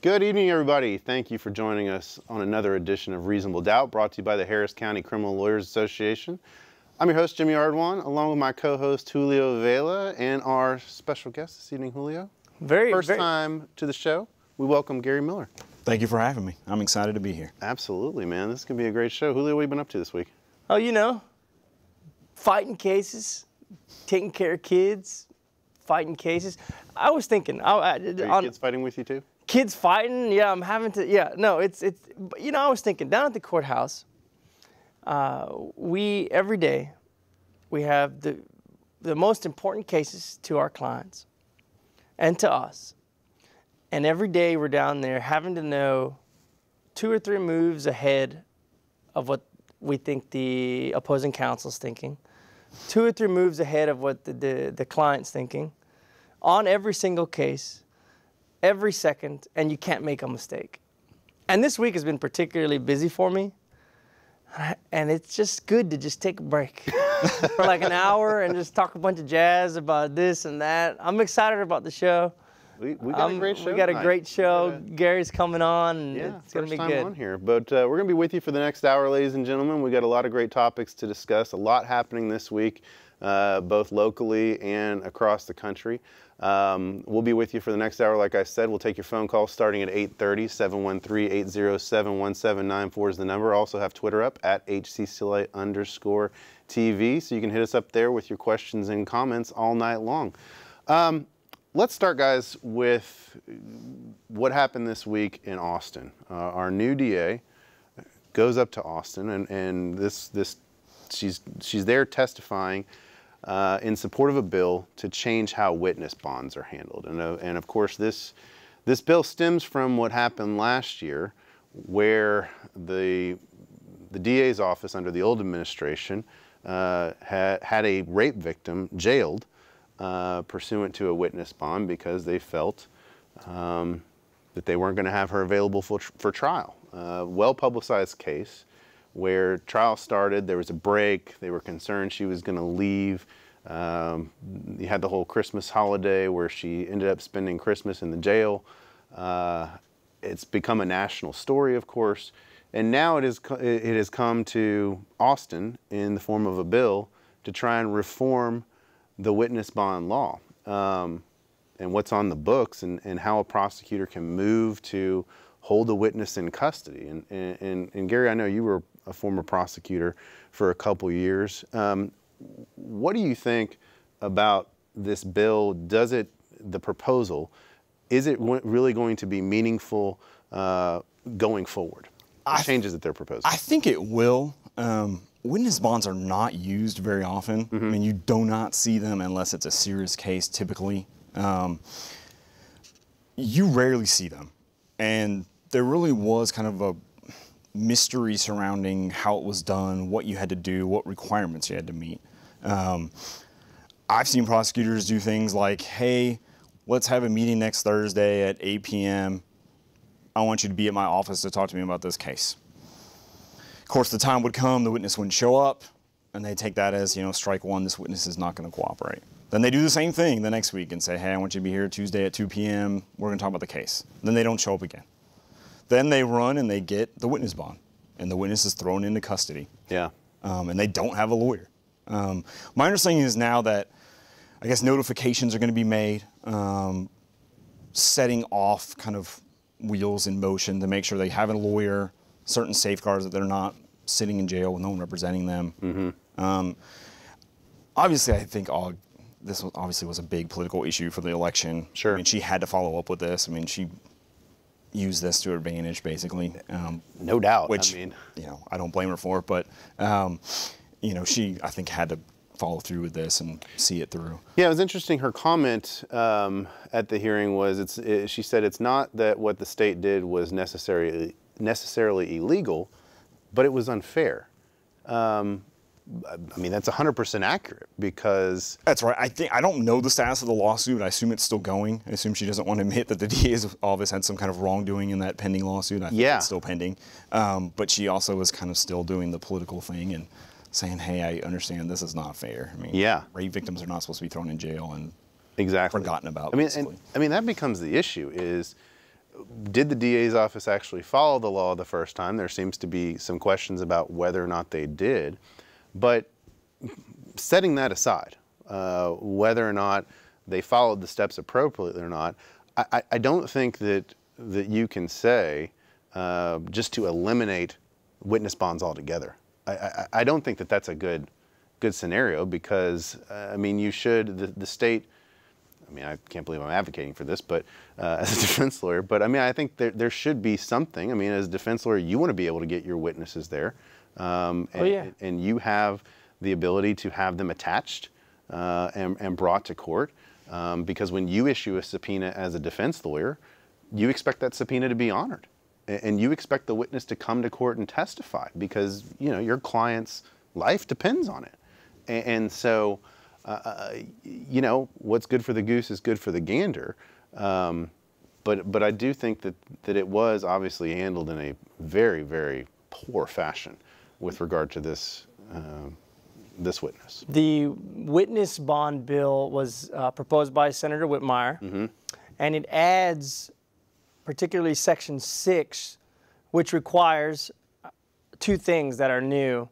Good evening, everybody. Thank you for joining us on another edition of Reasonable Doubt, brought to you by the Harris County Criminal Lawyers Association. I'm your host, Jimmy Ardwan, along with my co-host, Julio Vela, and our special guest this evening, Julio. First time to the show, we welcome Gary Miller. Thank you for having me. I'm excited to be here. Absolutely, man. This is going to be a great show. Julio, what have you been up to this week? Oh, you know, fighting cases, taking care of kids, fighting cases. I was thinking... Are your kids fighting with you, too? Kids fighting, yeah, I'm having to, yeah, no, it's, you know, I was thinking, down at the courthouse, every day, we have the most important cases to our clients and to us. And every day we're down there having to know 2 or 3 moves ahead of what we think the opposing counsel's thinking, 2 or 3 moves ahead of what the client's thinking on every single case, every second, and you can't make a mistake. And this week has been particularly busy for me, and it's just good to just take a break for like an hour and just talk a bunch of jazz about this and that. I'm excited about the show. We got a great show. We got a great show. Gary's coming on, and it's going to be good. First time on here, but we're going to be with you for the next hour, ladies and gentlemen. We got a lot of great topics to discuss, a lot happening this week, both locally and across the country. We'll be with you for the next hour. Like I said, we'll take your phone calls starting at 8:30. 713-807-1794 is the number. Also have Twitter up at HCCLA_TV, so you can hit us up there with your questions and comments all night long. Let's start, guys, with what happened this week in Austin. Our new DA goes up to Austin, and she's there testifying in support of a bill to change how witness bonds are handled. And of course, this bill stems from what happened last year, where the DA's office under the old administration had a rape victim jailed pursuant to a witness bond because they felt that they weren't going to have her available for trial. Well-publicized case where trial started, there was a break, they were concerned she was going to leave. You had the whole Christmas holiday where she ended up spending Christmas in the jail. It's become a national story, of course, and now it has come to Austin in the form of a bill to try and reform the witness bond law and what's on the books and how a prosecutor can move to hold a witness in custody. And Gary, I know you were a former prosecutor for a couple years. What do you think about this bill? The proposal, is it really going to be meaningful going forward? The changes that they're proposing. I think it will. Witness bonds are not used very often. Mm-hmm. I mean, you do not see them unless it's a serious case, typically. You rarely see them. And there really was kind of a mystery surrounding how it was done, what you had to do, what requirements you had to meet. I've seen prosecutors do things like, hey, let's have a meeting next Thursday at 8 p.m. I want you to be at my office to talk to me about this case. Of course, the time would come, the witness wouldn't show up, and they take that as, strike one, this witness is not going to cooperate. Then they do the same thing the next week and say, hey, I want you to be here Tuesday at 2 p.m. We're going to talk about the case. Then they don't show up again. Then they run and they get the witness bond, and the witness is thrown into custody. Yeah. And they don't have a lawyer. My understanding is now that, I guess, notifications are going to be made, setting off kind of wheels in motion to make sure they have a lawyer, certain safeguards that they're not sitting in jail with no one representing them. Mm-hmm. Obviously, I think this obviously was a big political issue for the election. Sure. I mean, she had to follow up with this. I mean, she used this to her advantage, basically. No doubt. Which, I don't blame her for it, but, she, I think, had to follow through with this and see it through. Yeah, it was interesting. Her comment at the hearing was, she said it's not that what the state did was necessarily illegal, but it was unfair. I mean, that's 100% accurate because... That's right. I don't know the status of the lawsuit. I assume it's still going. I assume she doesn't want to admit that the DA's office had some kind of wrongdoing in that pending lawsuit. I think it's still pending. But she also was kind of still doing the political thing and saying, hey, I understand this is not fair. I mean, rape victims are not supposed to be thrown in jail and forgotten about. I mean, that becomes the issue is did the DA's office actually follow the law the first time? There seems to be some questions about whether or not they did. But setting that aside, whether or not they followed the steps appropriately or not, I don't think that you can say just to eliminate witness bonds altogether. I don't think that that's a good scenario, because I mean, you should, the state, I mean, I can't believe I'm advocating for this, but as a defense lawyer, but I mean, I think there should be something. I mean, as a defense lawyer, you want to be able to get your witnesses there, and you have the ability to have them attached and brought to court, because when you issue a subpoena as a defense lawyer, you expect that subpoena to be honored, and you expect the witness to come to court and testify, because you know your client's life depends on it. And so, you know, what's good for the goose is good for the gander. But I do think that it was obviously handled in a very, very poor fashion with regard to this this witness. The witness bond bill was proposed by Senator Whitmire, and it adds particularly Section 6, which requires two things that are new,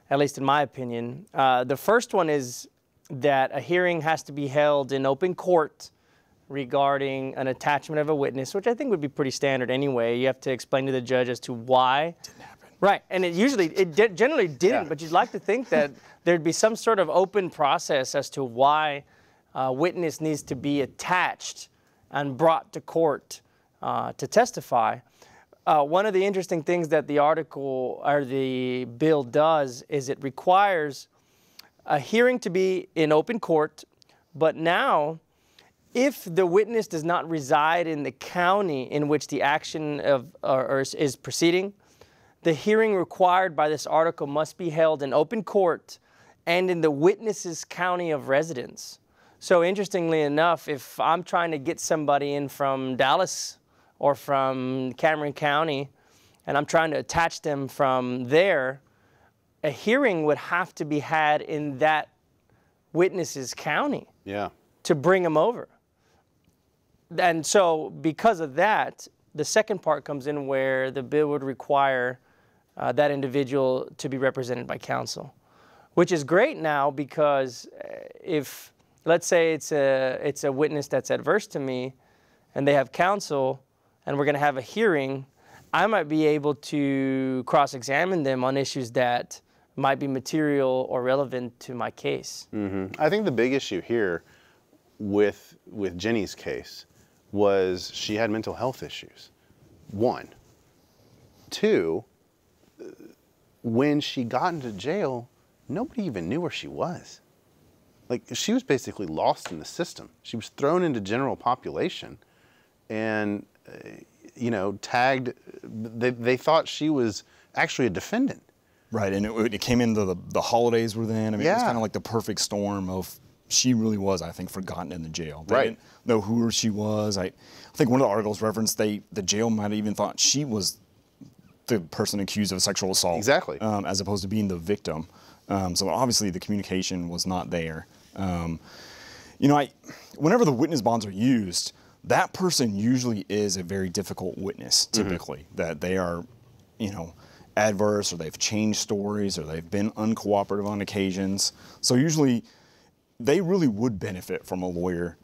at least in my opinion. The first one is that a hearing has to be held in open court regarding an attachment of a witness, which I think would be pretty standard anyway. You have to explain to the judge as to why. Didn't happen. Right, and it generally didn't, but you'd like to think that there'd be some sort of open process as to why a witness needs to be attached and brought to court to testify. One of the interesting things that the article or the bill does is it requires a hearing to be in open court, but now if the witness does not reside in the county in which the action is proceeding, the hearing required by this article must be held in open court and in the witness's county of residence. So interestingly enough, if I'm trying to get somebody in from Dallas or from Cameron County, and I'm trying to attach them from there, a hearing would have to be had in that witness's county to bring them over. And so because of that, the second part comes in where the bill would require that individual to be represented by counsel, which is great now, because if, let's say it's a witness that's adverse to me and they have counsel, and we're going to have a hearing, I might be able to cross-examine them on issues that might be material or relevant to my case. I think the big issue here with Jenny's case was she had mental health issues. 1. 2, when she got into jail, nobody even knew where she was. Like, she was basically lost in the system. She was thrown into general population, and you know, tagged. They thought she was actually a defendant. Right, and it came into the holidays were then. I mean, it was kind of like the perfect storm of, she really was, I think, forgotten in the jail. They didn't know who she was. I think one of the articles referenced the jail might have even thought she was the person accused of sexual assault. Exactly. As opposed to being the victim. So obviously the communication was not there. You know, whenever the witness bonds are used, that person usually is a very difficult witness, typically, that they are, you know, adverse, or they've changed stories, or they've been uncooperative on occasions. So usually they really would benefit from a lawyer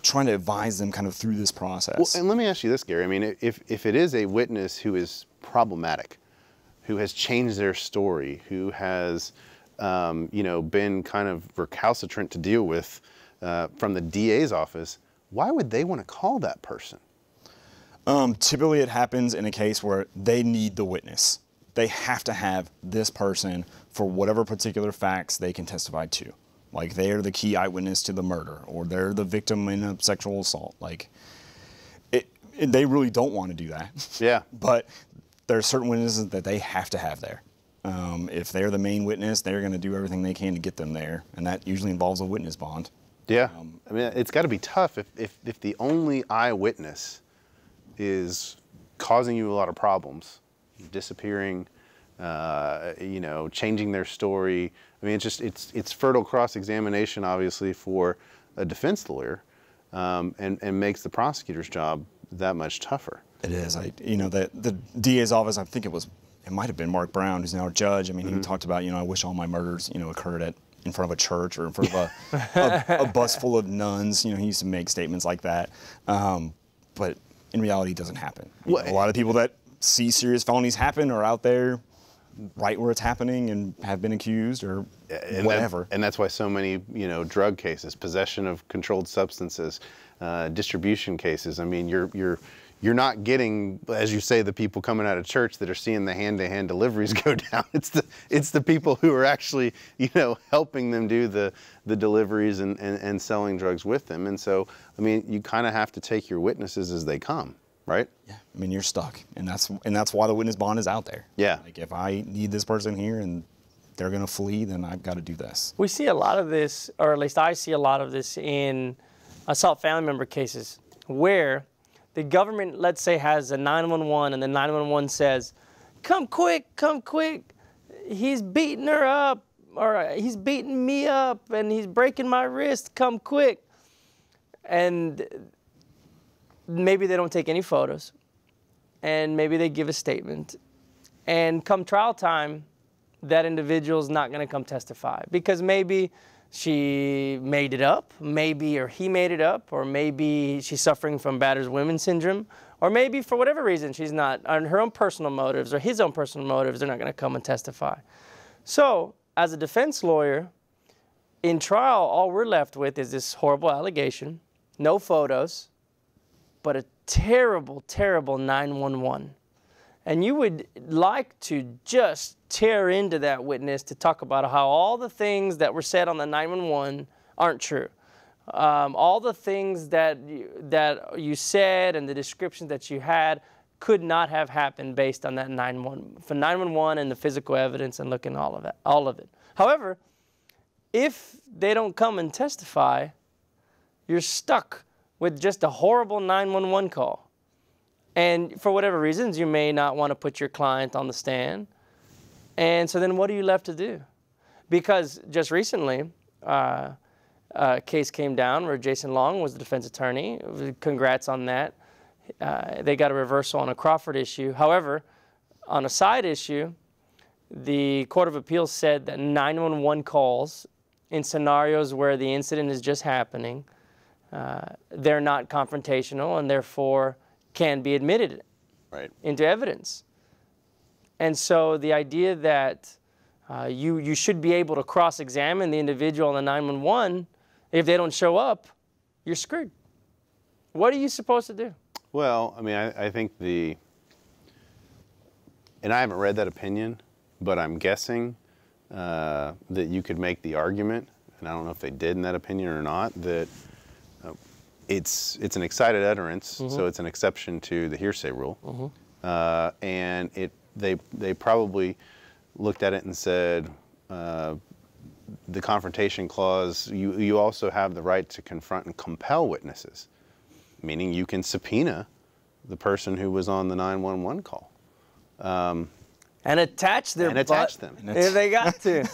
trying to advise them kind of through this process. Well, and let me ask you this, Gary. I mean, if it is a witness who is problematic, who has changed their story, who has, you know, been kind of recalcitrant to deal with from the DA's office, why would they want to call that person? Typically it happens in a case where they need the witness. They have to have this person for whatever particular facts they can testify to. Like, they're the key eyewitness to the murder, or they're the victim in a sexual assault. Like, they really don't want to do that. Yeah. But there are certain witnesses that they have to have there. If they're the main witness, they're going to do everything they can to get them there, and that usually involves a witness bond. Yeah, I mean, it's got to be tough if the only eyewitness is causing you a lot of problems, disappearing, you know, changing their story. I mean, it's fertile cross-examination, obviously, for a defense lawyer, and makes the prosecutor's job that much tougher. It is. The DA's office, I think it might have been Mark Brown, who's now a judge. I mean, he talked about, I wish all my murders, occurred in front of a church or in front of a bus full of nuns. He used to make statements like that. But in reality, it doesn't happen. A lot of people that see serious felonies happen are out there right where it's happening and have been accused or whatever. And that's why so many, drug cases, possession of controlled substances, distribution cases. I mean, you're not getting, as you say, the people coming out of church that are seeing the hand-to-hand deliveries go down. It's the people who are actually, helping them do the deliveries and selling drugs with them. And so, I mean, you kind of have to take your witnesses as they come, right? Yeah. I mean, you're stuck, and that's why the witness bond is out there. Yeah. Like, if I need this person here and they're going to flee, then I've got to do this. We see a lot of this, or at least I see a lot of this in assault family member cases, where the government, let's say, has a 911, and the 911 says, come quick, he's beating her up, or he's beating me up, and he's breaking my wrist, come quick. And maybe they don't take any photos, and maybe they give a statement. And come trial time, that individual's not going to come testify, because maybe she made it up, or he made it up, or maybe she's suffering from battered women syndrome, or maybe for whatever reason she's not, on her own personal motives or his own personal motives, they're not going to come and testify. So, as a defense lawyer, in trial, all we're left with is this horrible allegation, no photos, but a terrible, terrible 911. And you would like to just tear into that witness to talk about how all the things that were said on the 911 aren't true. All the things that you said and the descriptions that you had could not have happened based on that 911 and the physical evidence and looking at all of it. However, if they don't come and testify, you're stuck with just a horrible 911 call. And for whatever reasons, you may not want to put your client on the stand. And so then what are you left to do? Because just recently, a case came down where Jason Long was the defense attorney. Congrats on that. They got a reversal on a Crawford issue. However, on a side issue, the Court of Appeals said that 911 calls in scenarios where the incident is just happening, they're not confrontational and therefore can be admitted into evidence. And so the idea that you should be able to cross-examine the individual on the 911, if they don't show up, you're screwed. What are you supposed to do? Well, I mean, I think and I haven't read that opinion, but I'm guessing that you could make the argument, and I don't know if they did in that opinion or not, that it's an excited utterance, so it's an exception to the hearsay rule, and they probably looked at it and said, the confrontation clause, you also have the right to confront and compel witnesses, meaning you can subpoena the person who was on the 911 call. And attach their and attach them if they got to.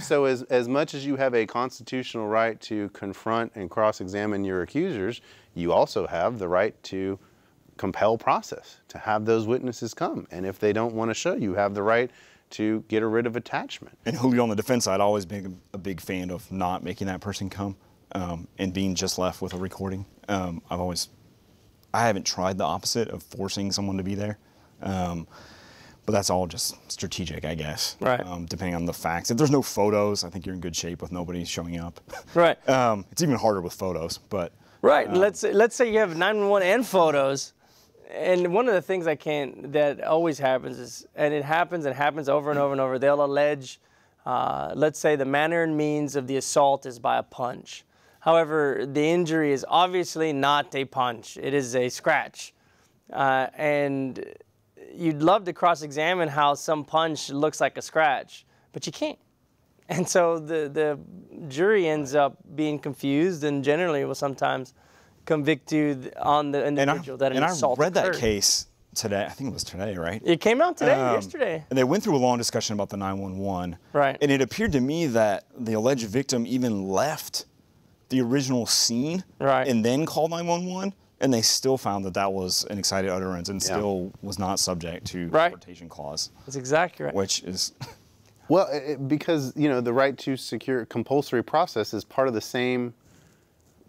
So as much as you have a constitutional right to confront and cross-examine your accusers, you also have the right to compel process, to have those witnesses come. And if they don't want to show, you have the right to get rid of attachment. And Julio, on the defense side, I've always been a big fan of not making that person come and being just left with a recording. I haven't tried the opposite of forcing someone to be there. But that's all just strategic, I guess. Right. Depending on the facts. If there's no photos, I think you're in good shape with nobody showing up. Right. It's even harder with photos, but. Right. Let's say you have 911 and photos, and one of the things that always happens is, and it happens over and over and over. They'll allege, let's say the manner and means of the assault is by a punch. However, the injury is obviously not a punch. It is a scratch, and you'd love to cross-examine how some punch looks like a scratch, but you can't. And so the jury ends up being confused and generally will sometimes convict you on the individual that an assault occurred. And I read that case today. I think it was today, right? It came out today, yesterday. And they went through a long discussion about the 911. Right. And it appeared to me that the alleged victim even left the original scene right. and then called 911. And they still found that that was an excited utterance and still was not subject to the Right. confrontation clause, That's exactly right. which is Well, because, you know, the right to secure compulsory process is part of the same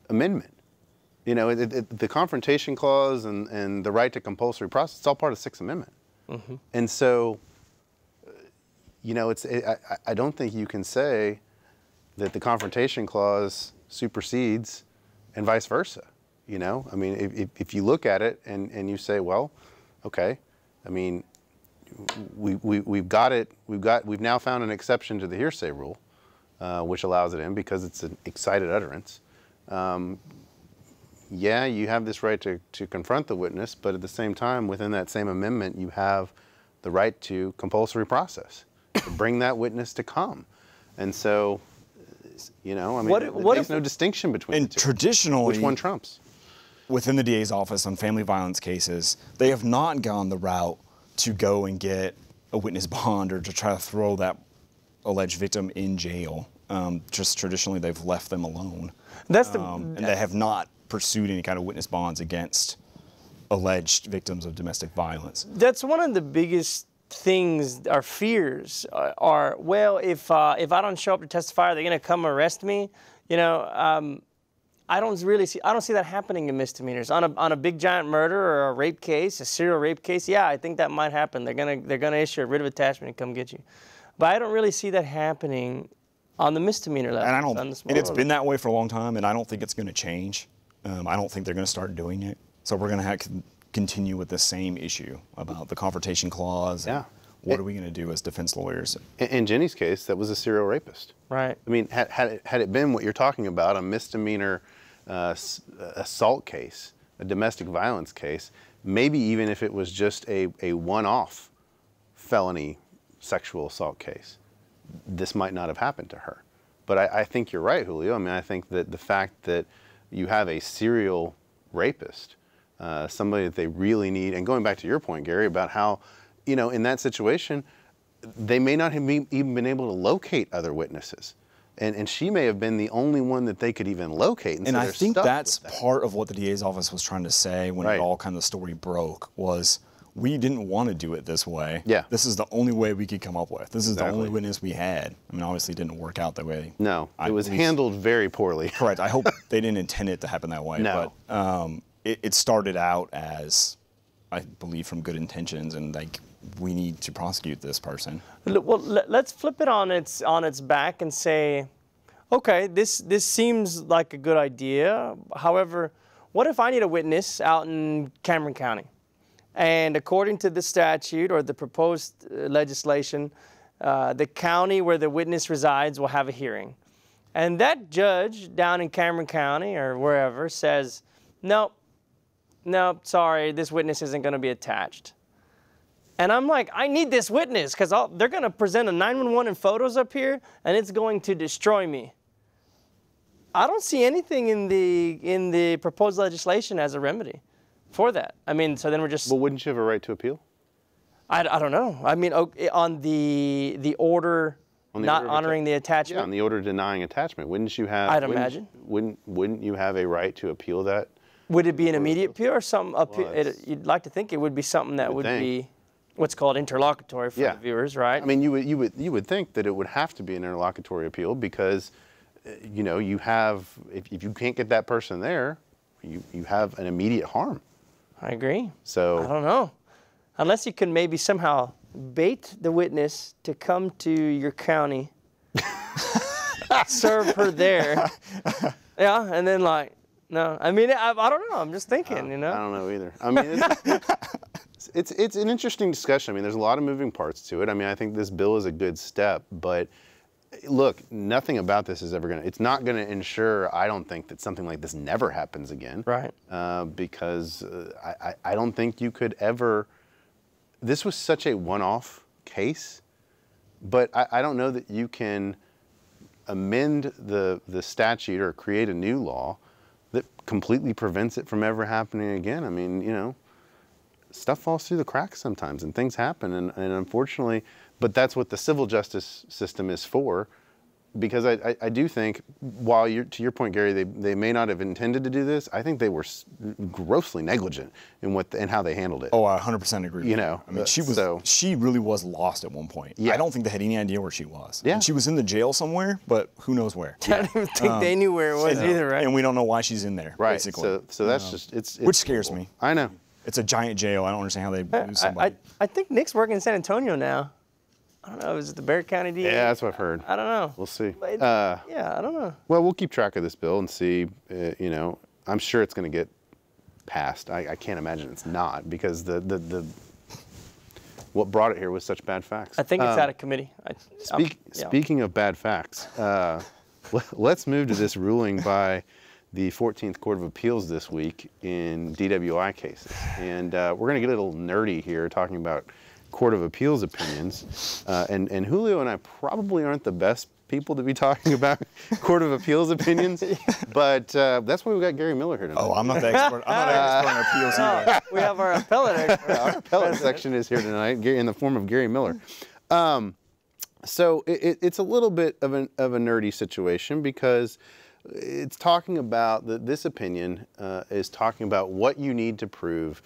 amendment. You know, the confrontation clause and the right to compulsory process, it's all part of the Sixth Amendment. And so, you know, I don't think you can say that the confrontation clause supersedes and vice versa. You know, I mean, if you look at it and you say, well, okay, I mean, we've now found an exception to the hearsay rule, which allows it in because it's an excited utterance. Yeah, you have this right to confront the witness, but at the same time, within that same amendment, you have the right to compulsory process, to bring that witness to come. And so, you know, I mean, there's no distinction between the two. traditionally, Which one trumps? within the DA's office on family violence cases, they have not gone the route to go and get a witness bond or to try to throw that alleged victim in jail. Just traditionally, they've left them alone. That's the And they have not pursued any kind of witness bonds against alleged victims of domestic violence. That's one of the biggest things. Our fears are, well, if I don't show up to testify, are they going to come arrest me? You know, I don't see that happening in misdemeanors. On a big giant murder or a rape case, a serial rape case, yeah, I think that might happen. They're gonna issue a writ of attachment and come get you. But I don't really see that happening on the misdemeanor level. And it's been that way for a long time, and I don't think it's going to change. I don't think they're going to start doing it. So we're going to have to continue with the same issue about the confrontation clause. Yeah. What are we going to do as defense lawyers? In Jenny's case, that was a serial rapist. Right. I mean, had it been what you're talking about, a misdemeanor assault case, a domestic violence case, maybe even if it was just a one-off felony sexual assault case, this might not have happened to her. But I think you're right, Julio. I mean, I think that the fact that you have a serial rapist, somebody that they really need, and going back to your point, Gary, about how, you know, in that situation, they may not have even been able to locate other witnesses. And she may have been the only one that they could even locate. And I think that's part of what the DA's office was trying to say when it all kind of the story broke was, we didn't want to do it this way. Yeah. This is the only way we could come up with. This is the only witness we had. I mean, obviously it didn't work out that way. No, it was handled very poorly. Correct. I hope they didn't intend it to happen that way. No. But it started out as, I believe, from good intentions and like, we need to prosecute this person. Well, let's flip it on its back and say, okay, this seems like a good idea. However, what if I need a witness out in Cameron County? And according to the statute or the proposed legislation, the county where the witness resides will have a hearing. And that judge down in Cameron County or wherever says, nope, sorry, this witness isn't going to be attached. And I'm like, I need this witness because they're going to present a 911 and photos up here, and it's going to destroy me. I don't see anything in the proposed legislation as a remedy for that. I mean, so then we're just... Well, wouldn't you have a right to appeal? I don't know. I mean, on the order not honoring the attachment? Yeah, on the order denying attachment. Wouldn't you have... I'd imagine. Wouldn't you have a right to appeal that? Would it be an immediate appeal or some appeal? You'd like to think it would be something that would be what's called interlocutory for the viewers, right? I mean, you would think that it would have to be an interlocutory appeal because, you know, you have, if you can't get that person there, you have an immediate harm. I agree. So I don't know. Unless you can maybe somehow bait the witness to come to your county, serve her there. Yeah, and then like, no. I mean, I don't know. I'm just thinking, you know. I don't know either. I mean, it's an interesting discussion. I mean, there's a lot of moving parts to it. I mean, I think this bill is a good step, but look, nothing about this is ever it's not going to ensure, I don't think, that something like this never happens again. Right. Because I don't think you could ever, this was such a one-off case, but I don't know that you can amend the statute or create a new law that completely prevents it from ever happening again. I mean, you know, stuff falls through the cracks sometimes and things happen, and unfortunately, but that's what the civil justice system is for. because I do think, while to your point, Gary, they may not have intended to do this, I think they were grossly negligent in how they handled it. Oh, I 100% agree. You with know, I mean, she really was lost at one point. Yeah. I don't think they had any idea where she was. Yeah. And she was in the jail somewhere, but who knows where. I don't even think they knew where it was either, right? And we don't know why she's in there, Right. basically. So that's just it's which scares me. I know. It's a giant jail. I don't understand how they lose somebody. I think Nick's working in San Antonio now. I don't know. Is it the Bexar County DA? Yeah, that's what I've heard. I don't know. We'll see. Yeah, I don't know. Well, we'll keep track of this bill and see. You know, I'm sure it's going to get passed. I can't imagine it's not, because the what brought it here was such bad facts. I think it's out of committee. Speaking of bad facts, let's move to this ruling by the 14th Court of Appeals this week in DWI cases. And we're going to get a little nerdy here talking about Court of Appeals opinions. And Julio and I probably aren't the best people to be talking about Court of Appeals opinions, but that's why we got Gary Miller here tonight. Oh, I'm not the expert. I'm not an expert on appeals either. We have our appellate expert. Our appellate section is here tonight, in the form of Gary Miller. So it's a little bit of a nerdy situation, because it's talking about this opinion is talking about what you need to prove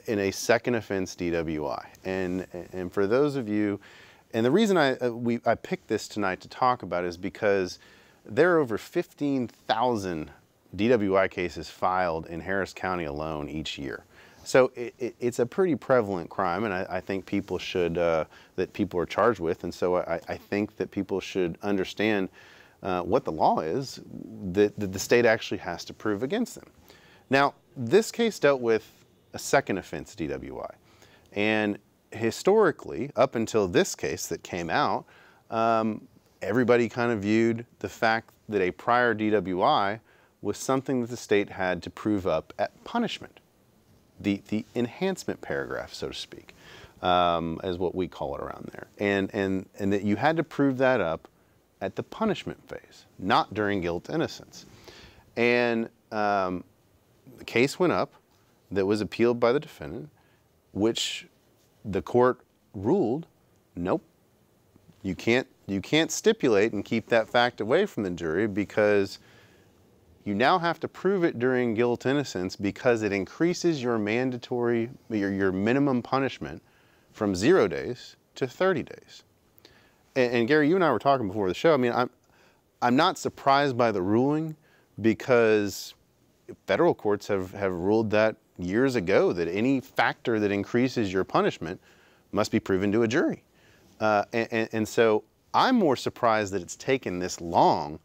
in a second offense DWI. And for those of you, and the reason I picked this tonight to talk about is because there are over 15,000 DWI cases filed in Harris County alone each year. So it's a pretty prevalent crime, and I think people should, that people are charged with, and so I think that people should understand what the law is that the state actually has to prove against them. Now, this case dealt with a second offense DWI, and historically, up until this case that came out, everybody kind of viewed the fact that a prior DWI was something that the state had to prove up at punishment. The enhancement paragraph, so to speak, is what we call it around there. And that you had to prove that up at the punishment phase, not during guilt innocence. And the case went up that was appealed by the defendant, which the court ruled, nope, you can't stipulate and keep that fact away from the jury, because you now have to prove it during guilt innocence, because it increases your mandatory, your minimum punishment from 0 days to 30 days. And Gary, you and I were talking before the show. I mean, I'm not surprised by the ruling, because federal courts have ruled that years ago, that any factor that increases your punishment must be proven to a jury. And so I'm more surprised that it's taken this long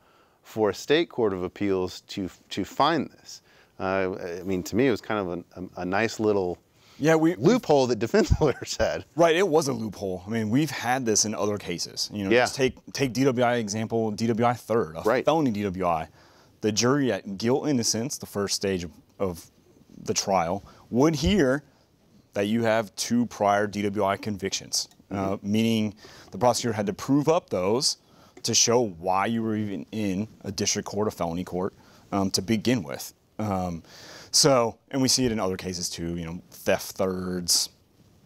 for a state court of appeals to find this. I mean, to me, it was kind of a nice little loophole that defense lawyers had. Right, it was a loophole. I mean, we've had this in other cases. You know, just take DWI example, DWI third, a felony DWI. The jury at guilt innocence, the first stage of the trial, would hear that you have 2 prior DWI convictions, meaning the prosecutor had to prove up those to show why you were even in a district court, a felony court, to begin with. So, and we see it in other cases too, you know, theft thirds.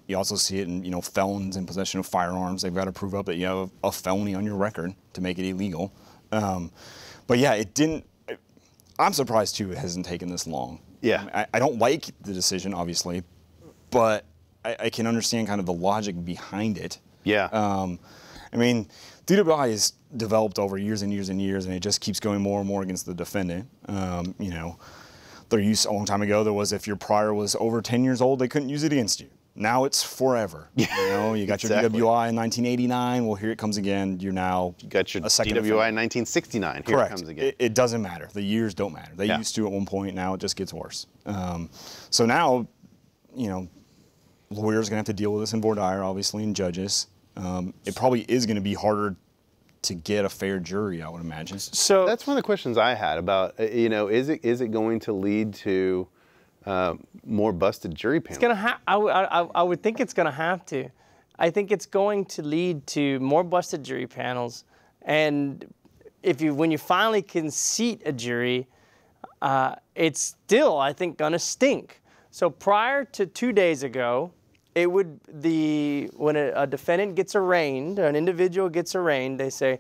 You also see it in, you know, felons in possession of firearms. They've got to prove up that you have a felony on your record to make it illegal. But yeah, it didn't, I'm surprised too it hasn't taken this long. Yeah. I don't like the decision, obviously, but I can understand kind of the logic behind it. Yeah. I mean, DWI is developed over years and years and years, and it just keeps going more and more against the defendant. You know, there used a long time ago, there was, if your prior was over 10 years old, they couldn't use it against you. Now it's forever. You know, you got your DWI in 1989. Well, here it comes again. You're now you got your a second DWI offender. in 1969. Here Correct. it comes again. It doesn't matter. The years don't matter. They used to at one point. Now it just gets worse. So now, you know, lawyers are going to have to deal with this in voir dire, obviously, and judges. It probably is going to be harder to get a fair jury, I would imagine. So that's one of the questions I had about, you know, is it going to lead to more busted jury panels? it's gonna I would think it's gonna have to. I think it's going to lead to more busted jury panels, and when you finally can seat a jury, it's still, I think, gonna stink. So prior to 2 days ago, it would when a defendant gets arraigned, an individual gets arraigned, they say,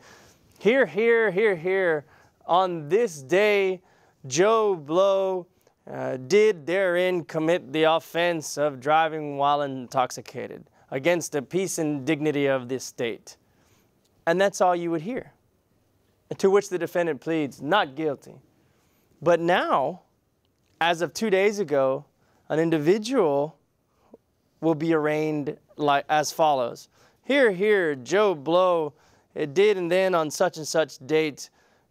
Hear, hear, hear, hear. On this day, Joe Blow did therein commit the offense of driving while intoxicated against the peace and dignity of this state. And that's all you would hear. To which the defendant pleads not guilty. But now, as of 2 days ago, an individual will be arraigned like as follows. Hear, hear, Joe Blow did and then on such and such date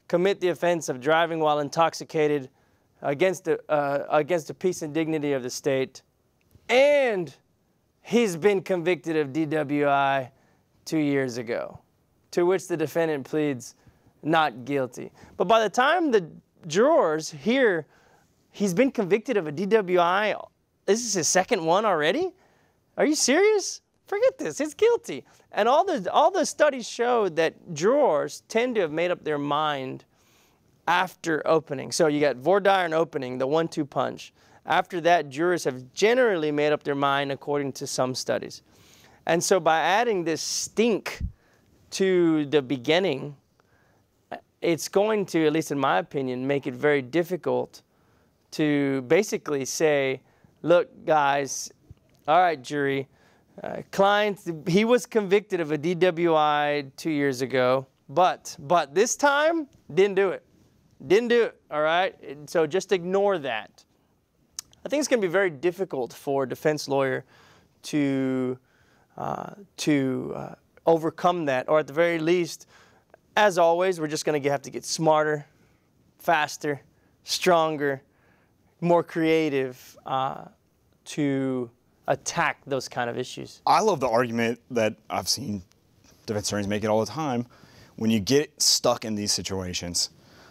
commit the offense of driving while intoxicated against the peace and dignity of the state, and he's been convicted of DWI 2 years ago, to which the defendant pleads not guilty. But by the time the jurors hear he's been convicted of a DWI, this is his second one already? Are you serious? Forget this, he's guilty. And all the studies show that jurors tend to have made up their mind after opening. So you got voir dire and opening, the 1-2 punch. After that, jurors have generally made up their mind according to some studies. And so by adding this stink to the beginning, it's going to, at least in my opinion, make it very difficult to basically say, look, guys, all right, jury, client, he was convicted of a DWI 2 years ago, but this time, didn't do it. Didn't do it, all right? So just ignore that. I think it's going to be very difficult for a defense lawyer to overcome that, or at the very least, as always, we're just going to have to get smarter, faster, stronger, more creative to attack those kind of issues. I love the argument that I've seen defense attorneys make it all the time. When you get stuck in these situations,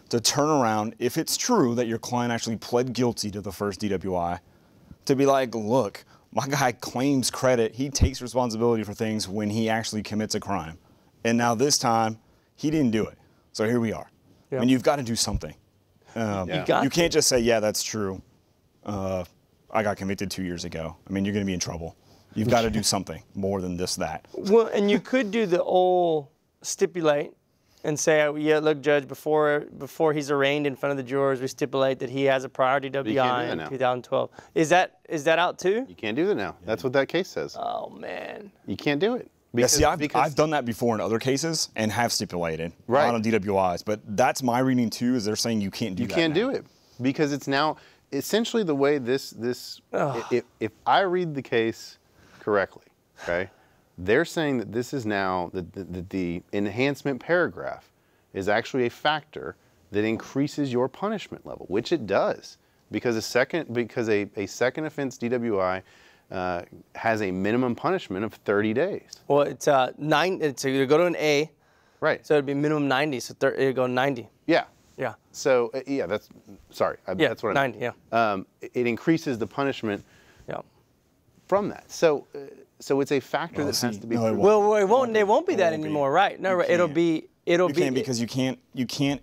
to turn around, if it's true that your client actually pled guilty to the first DWI, to be like, look, my guy claims credit, he takes responsibility for things when he actually commits a crime. And now this time, he didn't do it. So here we are. Yeah. And you've got to do something. You can't just say, yeah, that's true. I got convicted 2 years ago. I mean, you're going to be in trouble. You've got to do something more than this, that. Well, and you could do the old stipulate and say, yeah, look, Judge, before he's arraigned in front of the jurors, we stipulate that he has a prior DWI in 2012. Is that out too? You can't do that now. That's what that case says. Oh, man. You can't do it. Because, I've done that before in other cases and have stipulated on DWIs, but that's my reading too, is they're saying you can't do that. You can't do it because it's now essentially the way if I read the case correctly, okay, they're saying that this is now the enhancement paragraph is actually a factor that increases your punishment level, which it does, because a second offense DWI has a minimum punishment of 30 days. Well, it's so you go to an A, right? So it'd be minimum 90. So it'd go 90. Yeah. Yeah. So yeah, that's what 90. Yeah. It increases the punishment. Yeah. From that, so it's a factor that has to be. Well, it won't be that anymore, right? No, it'll be because you can't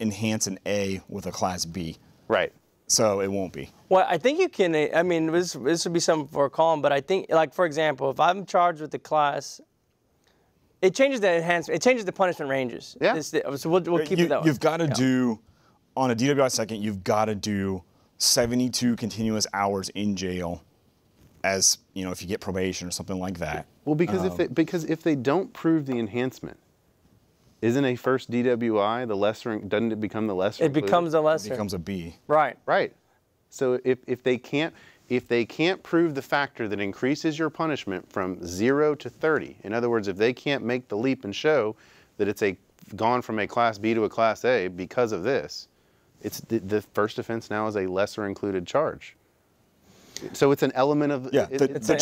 enhance an A with a Class B. Right. So it won't be. Well, I think you can. I mean, this would be something for a column, but I think, like, for example, if I'm charged with the class, it changes the enhancement. It changes the punishment ranges. Yeah. So we'll keep it that way. You've got to do, on a DWI second, you've got to do 72 continuous hours in jail, as you know, if you get probation or something like that. Well, because if they don't prove the enhancement, isn't a first DWI the lesser? Doesn't it become the lesser? It becomes a lesser. It becomes a B. Right. Right. So if they can't prove the factor that increases your punishment from 0 to 30, in other words, if they can't make the leap and show that it's gone from a Class B to a Class A because of this, it's the first offense now is a lesser included charge. So it's an element of the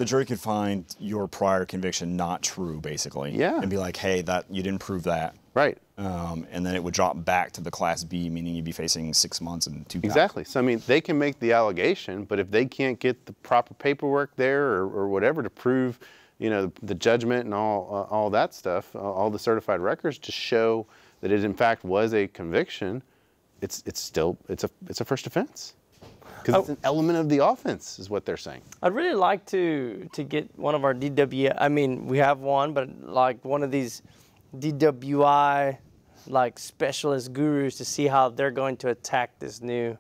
jury could find your prior conviction not true, basically. Yeah. And be like, hey, that you didn't prove that. Right. And then it would drop back to the Class B, meaning you'd be facing 6 months and 2 counts. Exactly. So I mean, they can make the allegation, but if they can't get the proper paperwork there or whatever to prove, you know, the judgment and all that stuff, all the certified records to show that it in fact was a conviction, it's a first offense. Because it's an element of the offense, is what they're saying. I'd really like to get one of our DWI. I mean, we have one, but like one of these DWI like specialist gurus to see how they're going to attack this new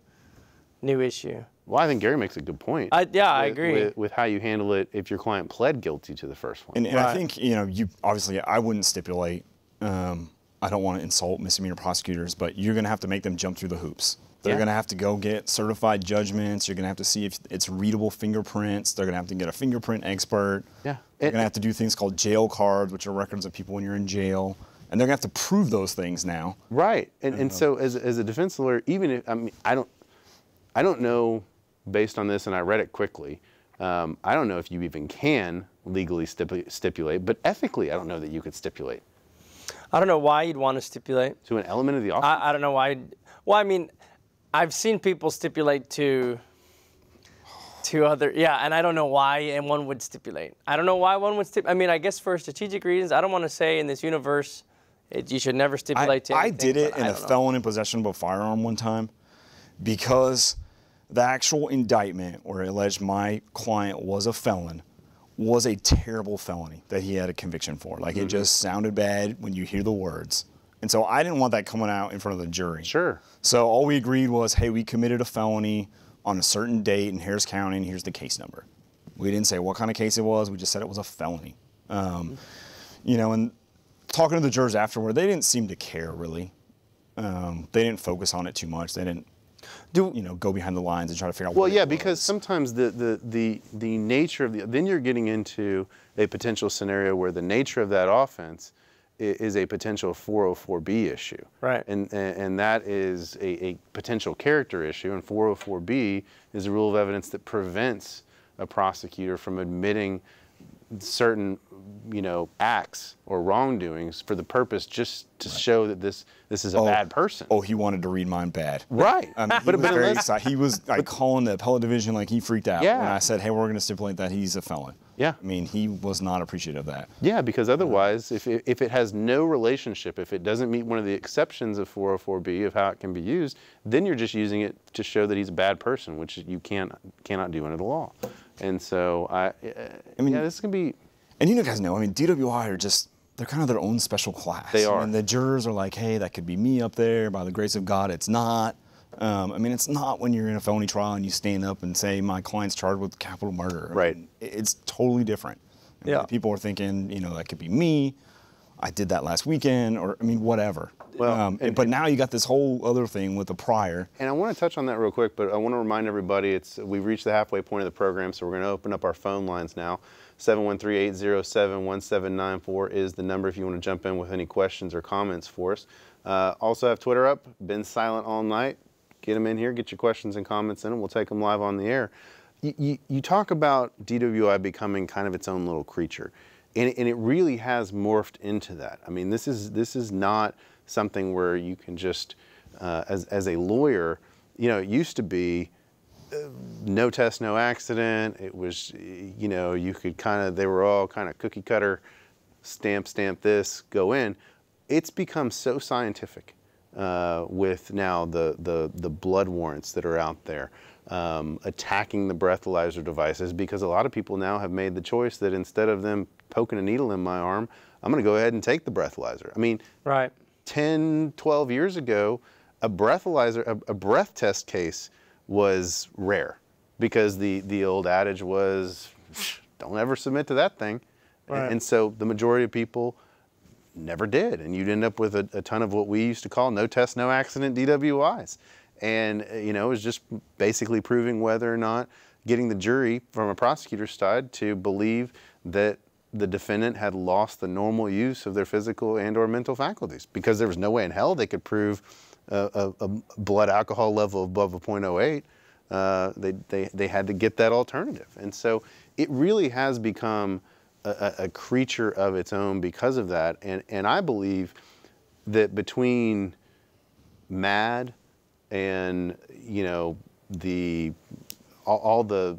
issue. Well, I think Gary makes a good point. I agree. With how you handle it if your client pled guilty to the first one. And I think, you obviously, I wouldn't stipulate, I don't want to insult misdemeanor prosecutors, but you're going to have to make them jump through the hoops. They're going to have to go get certified judgments. You're going to have to see if it's readable fingerprints. They're going to have to get a fingerprint expert. Yeah. They're going to have to do things called jail cards, which are records of people when you're in jail. And they're going to have to prove those things now. Right. And so as a defense lawyer, even if, I don't know, based on this, and I read it quickly, I don't know if you even can legally stipulate, but ethically, I don't know that you could stipulate. I don't know why you'd want to stipulate. To an element of the offense? I don't know why. Well, I mean, I've seen people stipulate to other, and I don't know why and one would stipulate. I don't know why one would stipulate. I mean, I guess for strategic reasons, I don't want to say in this universe, you should never stipulate to anything. I did it in a felon in possession of a firearm one time because the actual indictment where it alleged my client was a felon was a terrible felony that he had a conviction for. Like, it just sounded bad when you hear the words. And so I didn't want that coming out in front of the jury. Sure. So all we agreed was, hey, we committed a felony on a certain date in Harris County, and here's the case number. We didn't say what kind of case it was. We just said it was a felony. And talking to the jurors afterward, they didn't seem to care, really. They didn't focus on it too much. They didn't go behind the lines and try to figure out what it was. Because sometimes the nature of then you're getting into a potential scenario where the nature of that offense is a potential 404B issue. Right. And that is a potential character issue, and 404B is a rule of evidence that prevents a prosecutor from admitting certain, acts or wrongdoings for the purpose just to show that this is a bad person. Oh, he wanted to read mine bad. Right. He was very excited. He was calling the appellate division like he freaked out when I said, hey, we're going to stipulate that he's a felon. Yeah. I mean, he was not appreciative of that. Yeah, because otherwise, if it has no relationship, if it doesn't meet one of the exceptions of 404B of how it can be used, then you're just using it to show that he's a bad person, which you cannot do under the law. And so, this can be... And you guys know, DWI are just, they're kind of their own special class. They are. And the jurors are like, hey, that could be me up there. By the grace of God, it's not. It's not when you're in a felony trial and you stand up and say, my client's charged with capital murder. Right. It's totally different. Yeah. People are thinking, that could be me. I did that last weekend, or, whatever. Well, but now you got this whole other thing with the prior. And I want to touch on that real quick, but I want to remind everybody, we've reached the halfway point of the program, so we're going to open up our phone lines now. 713-807-1794 is the number if you want to jump in with any questions or comments for us. Also have Twitter up, been silent all night. Get them in here, get your questions and comments in, and we'll take them live on the air. You talk about DWI becoming kind of its own little creature, and it really has morphed into that. This is not something where you can just, as a lawyer, it used to be no test, no accident. It was, you could they were all kind of cookie cutter, stamp this, go in. It's become so scientific with now the blood warrants that are out there, attacking the breathalyzer devices, because a lot of people now have made the choice that instead of them poking a needle in my arm, I'm going to go ahead and take the breathalyzer. Right. 10, 12 years ago, a breath test case was rare, because the old adage was, don't ever submit to that thing. Right. And so the majority of people never did, and you'd end up with a ton of what we used to call no test, no accident DWIs. And it was just basically proving whether or not getting the jury from a prosecutor's side to believe that the defendant had lost the normal use of their physical and or mental faculties, because there was no way in hell they could prove a blood alcohol level above a 0.08. They had to get that alternative. And so it really has become a creature of its own because of that. And I believe that between MAD and, all the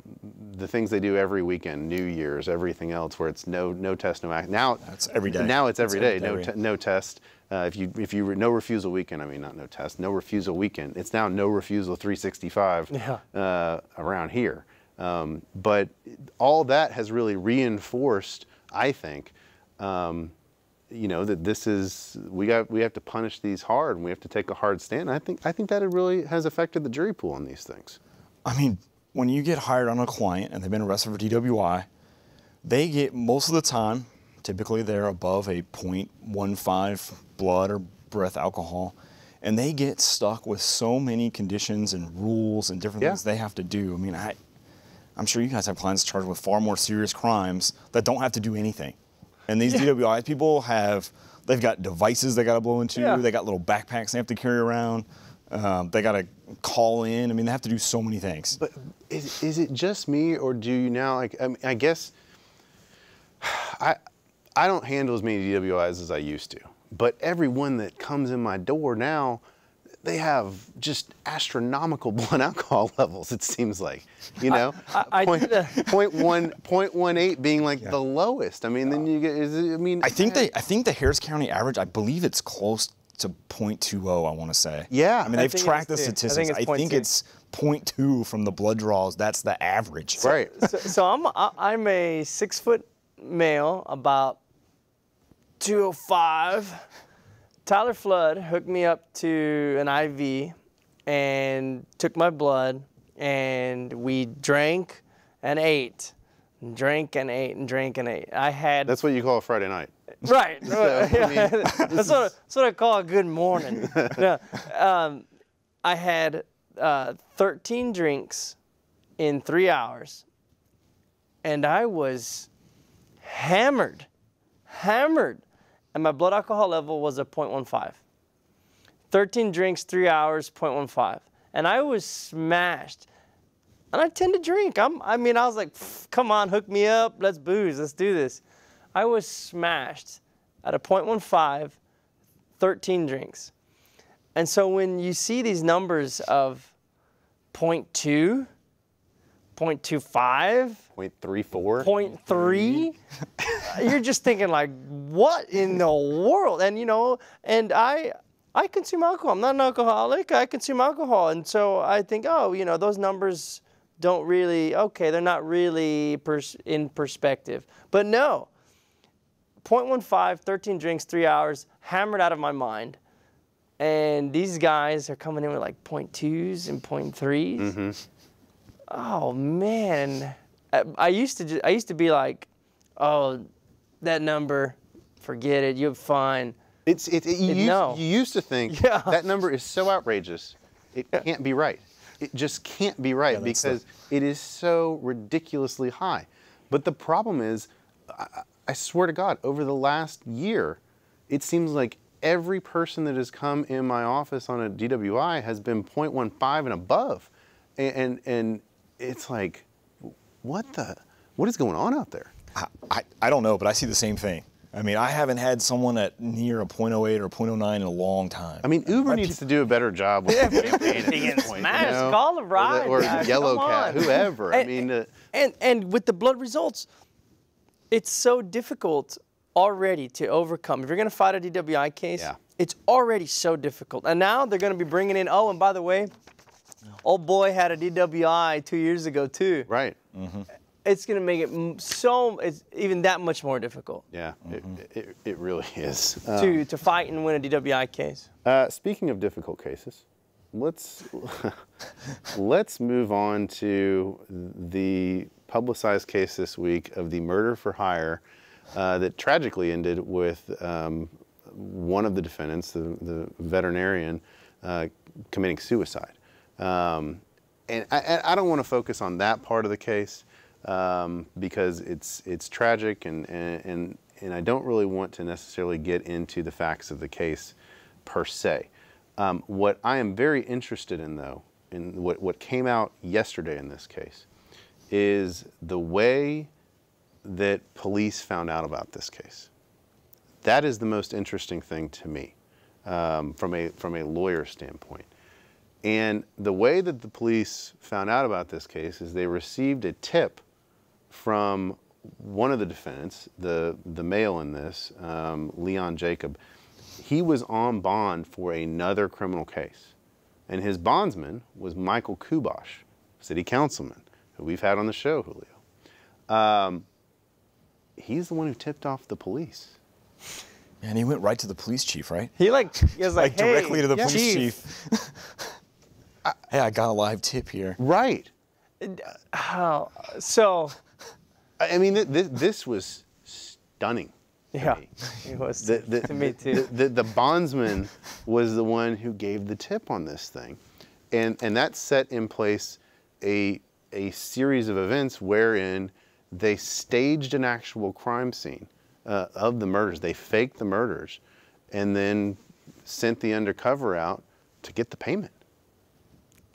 things they do every weekend, New Year's, everything else, where it's no test, no act. Now it's every day. Now it's every day. No test. If you no refusal weekend. Not no test. No refusal weekend. It's now no refusal 365 around here. But all that has really reinforced, I think, you know, that this is, we have to punish these hard, and we have to take a hard stand. I think that it really has affected the jury pool on these things. I mean, when you get hired on a client and they've been arrested for DWI, they get, most of the time, typically they're above a 0.15 blood or breath alcohol, and they get stuck with so many conditions and rules and different things they have to do. I mean, I'm sure you guys have clients charged with far more serious crimes that don't have to do anything. And these DWI people they've got devices they got to blow into, they got little backpacks they have to carry around, they got to call in. I mean, they have to do so many things. But is it just me, or do you now, like, I mean, I guess, I don't handle as many DWIs as I used to, but everyone that comes in my door now, they have just astronomical blood alcohol levels, it seems like, you know? I did 0.18 being like the lowest. I mean, then you get, I think the Harris County average, I believe it's close to 0.20, I want to say. Yeah. I mean, they've tracked the statistics. I think it's 0.2 from the blood draws. That's the average. Right. So I'm a 6-foot male, about 205. Tyler Flood hooked me up to an IV and took my blood, and we drank and ate, and drank and ate, and drank and ate. That's what you call a Friday night. Right. So, I mean, that's what I call a good morning. No, I had 13 drinks in 3 hours, and I was hammered. And my blood alcohol level was a 0.15. 13 drinks, 3 hours, 0.15. And I was smashed. And I tend to drink. I was like, come on, hook me up. Let's booze. Let's do this. I was smashed at a 0.15, 13 drinks. And so when you see these numbers of 0.2, 0.25, 0.34, 0.3, you're just thinking like, what in the world? And you know, and I consume alcohol. I'm not an alcoholic. I consume alcohol, and so I think, oh, you know, those numbers don't really, they're not really in perspective. But no, 0.15, 13 drinks, 3 hours, hammered out of my mind. And these guys are coming in with like 0.2s and 0.3s. Mm-hmm. Oh man, I used to be like, oh, that number, forget it, you're fine. You used to think that number is so outrageous, it can't be right. It just can't be right because it is so ridiculously high. But the problem is, I swear to God, over the last year, it seems like every person that has come in my office on a DWI has been 0.15 and above. And it's like, what is going on out there? I don't know, but I see the same thing. I mean, I haven't had someone at near a 0.08 or 0.09 in a long time. I mean, Uber needs to do a better job with Call the ride, or Yellow Cat, whoever. And with the blood results, it's so difficult already to overcome. If you're going to fight a DWI case, it's already so difficult. And now they're going to be bringing in, oh, and by the way, old boy had a DWI 2 years ago too. Right. Mm-hmm. It's going to make it it's even that much more difficult. Yeah, it really is. To fight and win a DWI case. Speaking of difficult cases, let's move on to the publicized case this week of the murder for hire that tragically ended with one of the defendants, the veterinarian, committing suicide. And I don't want to focus on that part of the case because it's tragic, and I don't really want to necessarily get into the facts of the case per se. What I am very interested in, though, in what came out yesterday in this case, is the way that police found out about this case. That is the most interesting thing to me from a lawyer standpoint. And the way that the police found out about this case is they received a tip from one of the defendants, the male in this, Leon Jacob. He was on bond for another criminal case. And his bondsman was Michael Kubosh, city councilman, who we've had on the show, Julio. He's the one who tipped off the police. And he went right to the police chief, right? He was like, hey, directly to the police chief. Hey, I got a live tip here. Right. How? So. I mean, this was stunning. Yeah, it was to me too. The bondsman was the one who gave the tip on this thing, and that set in place a series of events wherein they staged an actual crime scene of the murders. They faked the murders, and then sent the undercover out to get the payment.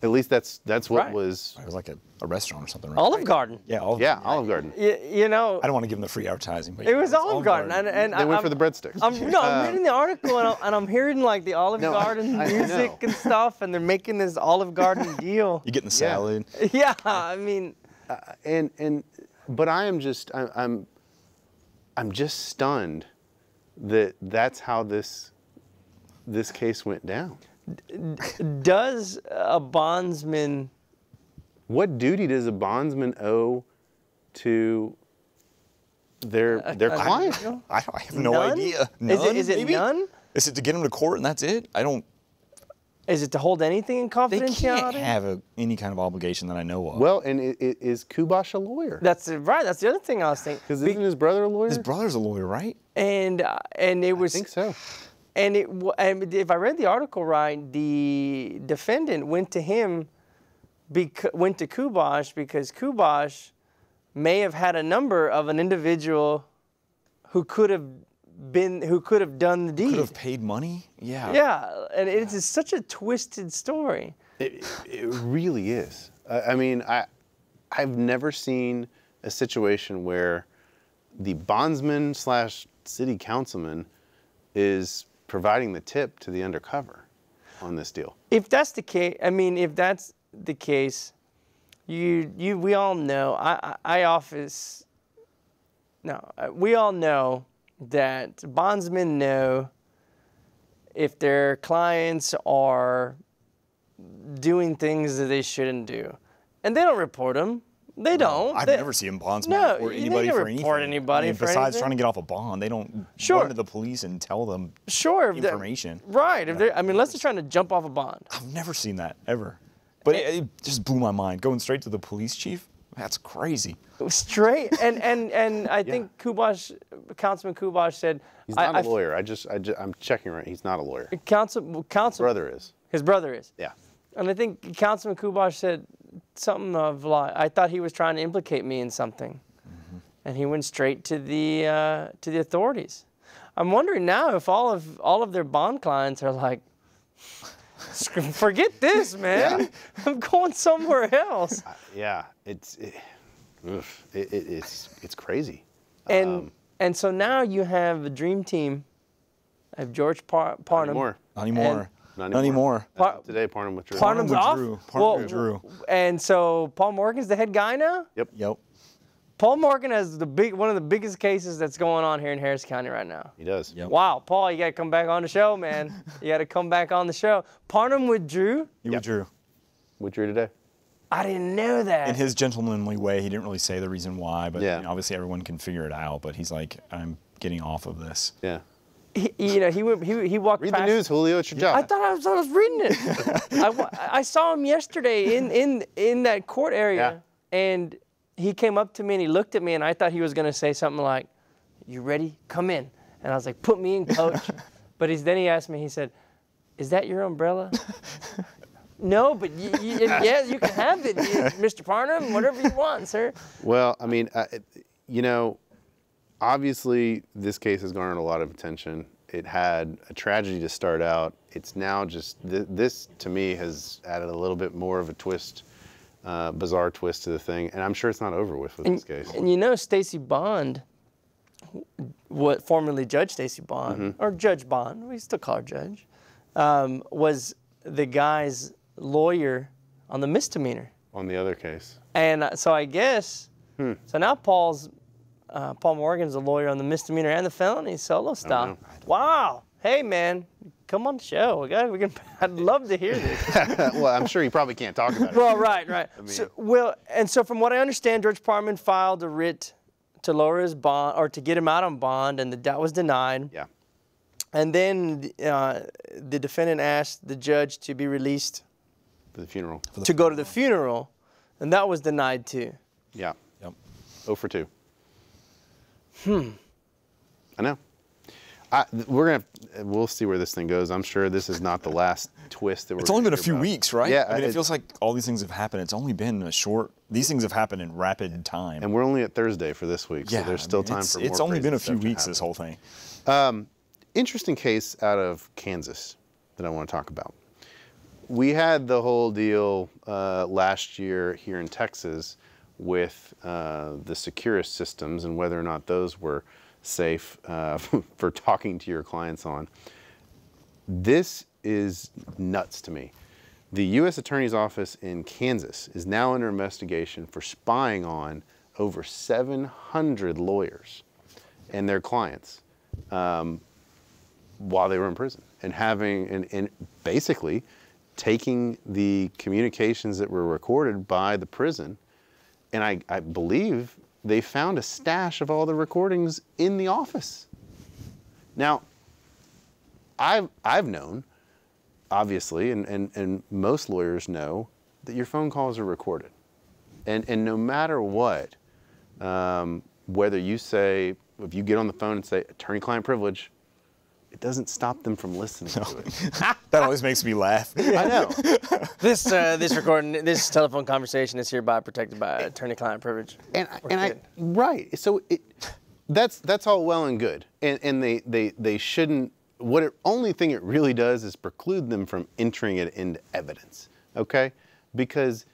At least that's what Right. was. It was like a restaurant or something, right? Olive Garden. Yeah, Olive Garden. You know. I don't want to give them the free advertising, but It was Olive Garden, and They went for the breadsticks. I'm reading the article and I'm hearing like the Olive Garden I music know. and stuff, and they're making this Olive Garden deal. You getting the salad? Yeah, I mean, But I'm just stunned that that's how this case went down. does a bondsman? What duty does a bondsman owe to their client? I have no None? idea. Is it maybe? none? Is it to get him to court and that's it? I don't. Is it to hold anything in They confidentiality? can't have any kind of obligation that I know of. Well, and is Kubash a lawyer? That's right. That's the other thing I was thinking. Because isn't his brother a lawyer? his brother's a lawyer, right? And it was. I think so. And if I read the article right, the defendant went to him, went to Kubash because Kubash may have had a number of an individual who could have done the deed. Could have paid money. Yeah. Yeah, and it is such a twisted story. It really is. I mean, I've never seen a situation where the bondsman / city councilman is providing the tip to the undercover on this deal. If that's the case, we all know. We all know that bondsmen know if their clients are doing things that they shouldn't do, and they don't report them. They don't. I've never seen a bondsman No, report they anybody never for anything. report anybody for besides anything. trying to get off a bond, they don't Sure. run to the police and tell them Sure, if they're- information. Right. Unless they're trying to jump off a bond. I've never seen that ever. But it just blew my mind. Going straight to the police chief? That's crazy. Straight. And I think Councilman Kubash said. He's not a lawyer. I'm checking right. He's not a lawyer. Council. Brother is. His brother is. Yeah. And I think Councilman Kubash said something of like, I thought he was trying to implicate me in something. Mm-hmm. And he went straight to the authorities. I'm wondering now if all of their bond clients are like, forget this, man. Yeah. I'm going somewhere else. Yeah. It's crazy. And so now you have a dream team of George Parnham. Not Not anymore. anymore. Today, Parnham withdrew. Parnham's off? Parnham withdrew. And so Paul Morgan's the head guy now? Yep. Paul Morgan has one of the biggest cases that's going on here in Harris County right now. He does. Yep. Wow, Paul, you got to come back on the show, man. You got to come back on the show. Parnham withdrew? He withdrew. Withdrew today. I didn't know that. In his gentlemanly way, he didn't really say the reason why, but Yeah. obviously everyone can figure it out. But he's like, I'm getting off of this. Yeah. He walked Read past. the news, Julio. It's your job. I thought I was reading it. I saw him yesterday in that court area, and he came up to me and he looked at me, and I thought he was going to say something like, "You ready? Come in." And I was like, "Put me in, coach." But then he asked me. He said, "Is that your umbrella?" No, but yeah, you can have it, Mr. Parnham. Whatever you want, sir. Well, I mean, obviously this case has garnered a lot of attention. It had a tragedy to start out. It's now just, this to me has added a little bit more of a twist, bizarre twist to the thing. And I'm sure it's not over with this case. And Stacey Bond, formerly Judge Stacey Bond, or Judge Bond, we still call her Judge, was the guy's lawyer on the misdemeanor. On the other case. And so I guess, so now Paul Morgan's a lawyer on the misdemeanor and the felony solo stuff. Wow. Hey, man, come on the show. I'd love to hear this. Well, I'm sure you probably can't talk about it. Well, right. So from what I understand, George Parnham filed a writ to lower his bond or to get him out on bond, and that was denied. Yeah. And then the defendant asked the judge to be released For the funeral. to go to the funeral, and that was denied too. Yeah. Yep. 0 for 2. I know. We'll see where this thing goes. I'm sure this is not the last twist that we're It's only been a hear few about. weeks, right? Yeah. I mean, it feels like all these things have happened. It's only been a short. These things have happened in rapid time. And we're only at Thursday for this week, so there's still time for more. It's only been a crazy few stuff to weeks. happen. This whole thing. Interesting case out of Kansas that I want to talk about. We had the whole deal last year here in Texas with the Securus systems and whether or not those were safe for talking to your clients on. This is nuts to me. The U.S. Attorney's Office in Kansas is now under investigation for spying on over 700 lawyers and their clients while they were in prison, and and basically taking the communications that were recorded by the prison, and I believe they found a stash of all the recordings in the office. Now, I've known, obviously, and most lawyers know, that your phone calls are recorded. And no matter what, whether you say, if you get on the phone and say attorney-client privilege, it doesn't stop them from listening to it. That always makes me laugh. I know. This telephone conversation is hereby protected by attorney-client privilege. Right. So that's all well and good. And they shouldn't. Only thing it really does is preclude them from entering it into evidence. Okay? Because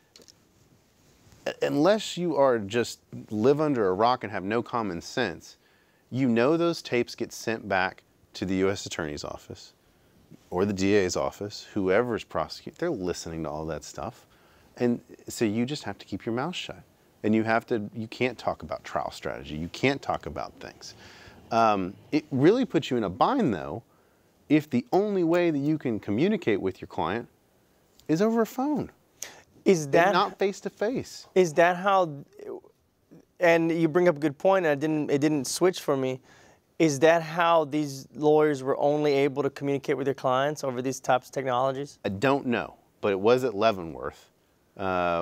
unless you are just live under a rock and have no common sense, you know those tapes get sent back to the U.S. Attorney's Office or the DA's office, whoever's prosecuting, they're listening to all that stuff. And so you just have to keep your mouth shut. And you can't talk about trial strategy. You can't talk about things. It really puts you in a bind, though, if the only way that you can communicate with your client is over a phone. Is that and not face to face? Is that how? And you bring up a good point. And it didn't switch for me. Is that how these lawyers were only able to communicate with their clients over these types of technologies? I don't know, but it was at Leavenworth,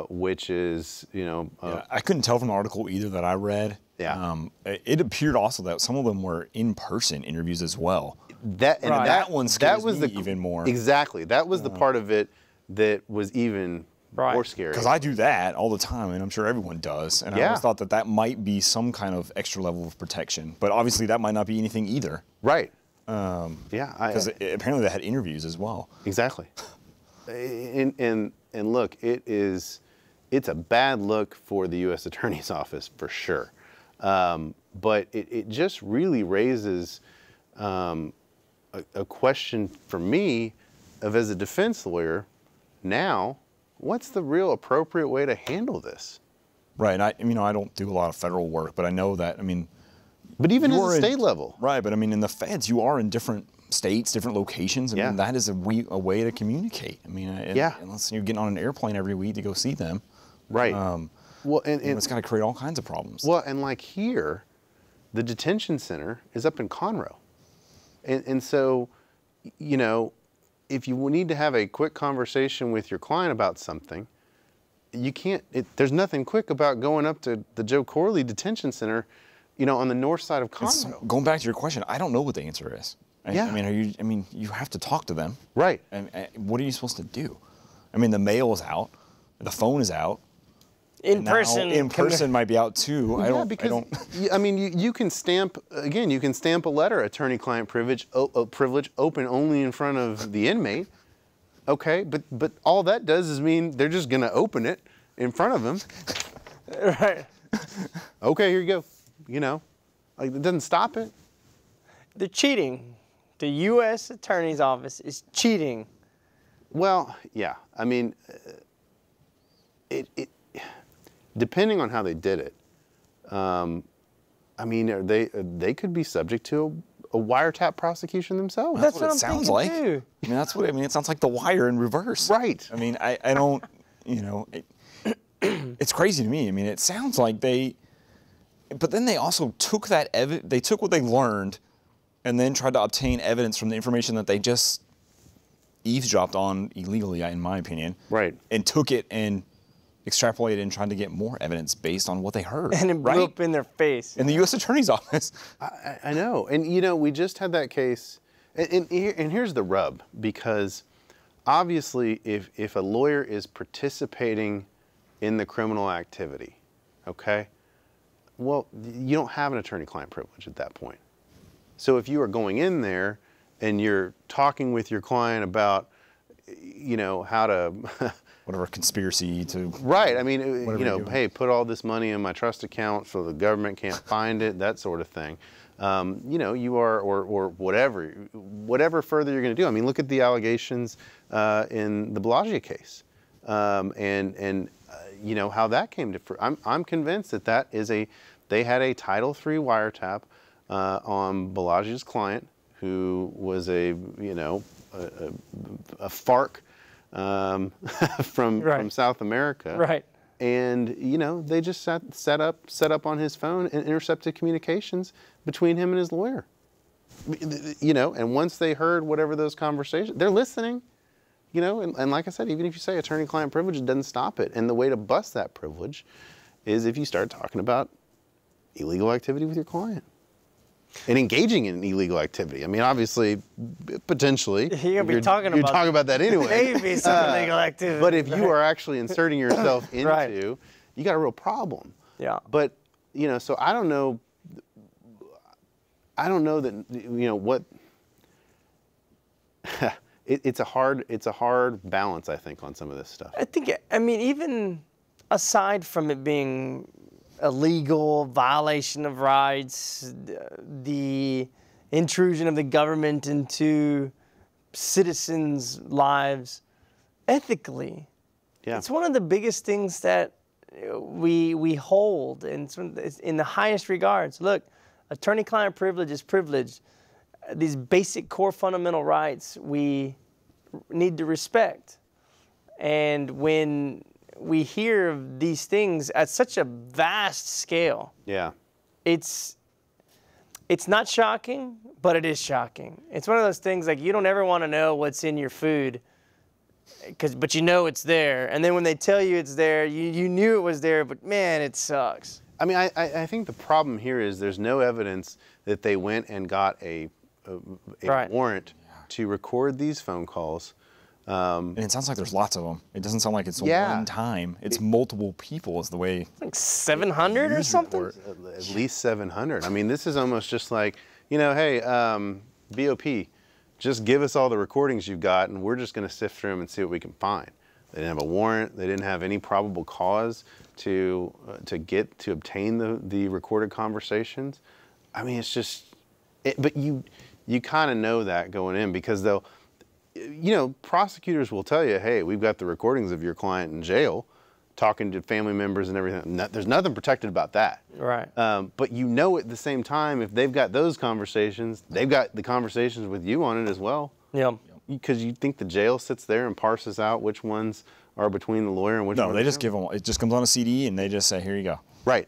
which is, Yeah, I couldn't tell from the article either that I read. Yeah. It appeared also that some of them were in-person interviews as well. That one scares me even more. Exactly. That was the part of it that was even more scary. Because I do that all the time, and I'm sure everyone does. And I always thought that might be some kind of extra level of protection. But obviously that might not be anything either. Right. Because apparently they had interviews as well. Exactly. And look, it's a bad look for the U.S. Attorney's Office for sure. But it just really raises a question for me of, as a defense lawyer, now, what's the real appropriate way to handle this? Right. And I don't do a lot of federal work, but I know that, But even at the state level. Right, but in the feds, you are in different states, different locations. That is a way to communicate. Unless you're getting on an airplane every week to go see them. Right. Well, and it's got to create all kinds of problems. Well, and like here, the detention center is up in Conroe. And so, if you need to have a quick conversation with your client about something, you can't, there's nothing quick about going up to the Joe Corley Detention Center, on the north side of Conroe. Going back to your question, I don't know what the answer is. You have to talk to them. Right. And what are you supposed to do? The mail is out, the phone is out. In person might be out too. Well, you can stamp a letter, attorney-client privilege open only in front of the inmate. Okay, but all that does is mean they're just going to open it in front of him. Right. Okay, here you go. It doesn't stop it. They're cheating. The U.S. Attorney's Office is cheating. Well, yeah. Depending on how they did it, they could be subject to a wiretap prosecation themselves. That's what it sounds like. Too. It sounds like The Wire in reverse. Right. I don't, it's crazy to me. It sounds like but then they also took they took what they learned and then tried to obtain evidence from the information that they just eavesdropped on illegally, in my opinion. Right. And took it and extrapolated and tried to get more evidence based on what they heard. And it blew up in their face. In the U.S. Attorney's Office. I know. And, you know, we just had that case. And here's the rub, because obviously if a lawyer is participating in the criminal activity, okay, well, you don't have an attorney-client privilege at that point. So if you are going in there and you're talking with your client about, you know, how to... whatever conspiracy to... Right. I mean, you know, do. hey, put all this money in my trust account so the government can't find it, that sort of thing. You know, you are, or whatever further you're going to do. I mean, look at the allegations in the Bellagio case, and you know how that came to. I'm convinced that they had a Title III wiretap on Bellagio's client, who was a FARC from South America. Right. And, you know, they just set up on his phone and intercepted communications between him and his lawyer. You know, and once they heard whatever those conversations, they're listening, you know, and like I said, even if you say attorney-client privilege, it doesn't stop it. And the way to bust that privilege is if you start talking about illegal activity with your client. And engaging in illegal activity. I mean, obviously, potentially, you're talking about that anyway. Maybe some illegal activity. But if you are actually inserting yourself into, you got a real problem. Yeah. But you know, so I don't know. I don't know that you know what. It's a hard balance, I think, on some of this stuff. I mean, even aside from it being illegal, violation of rights, the intrusion of the government into citizens' lives, ethically, it's one of the biggest things that we hold, and it's in the highest regards. Look, attorney-client privilege is privilege. These basic core fundamental rights we need to respect. And when we hear of these things at such a vast scale. Yeah. It's not shocking, but it is shocking. It's one of those things like you don't ever want to know what's in your food, but you know it's there. And then when they tell you it's there, you knew it was there, but man, it sucks. I mean, I think the problem here is there's no evidence that they went and got a warrant to record these phone calls. And it sounds like there's lots of them. It doesn't sound like it's one time. It's multiple people is the way. Like 700 or something? Or at least 700. I mean, this is almost just like, you know, hey, BOP, just give us all the recordings you've got and we're just going to sift through them and see what we can find. They didn't have a warrant. They didn't have any probable cause to obtain the recorded conversations. I mean, it's just, but you kind of know that going in because they'll, you know, prosecutors will tell you, hey, we've got the recordings of your client in jail talking to family members and everything. There's nothing protected about that. Right. But you know at the same time, if they've got those conversations, they've got the conversations with you on it as well. Yeah. Because you think the jail sits there and parses out which ones are between the lawyer and which ones No, they just give them, it just comes on a CD and they just say, here you go. Right.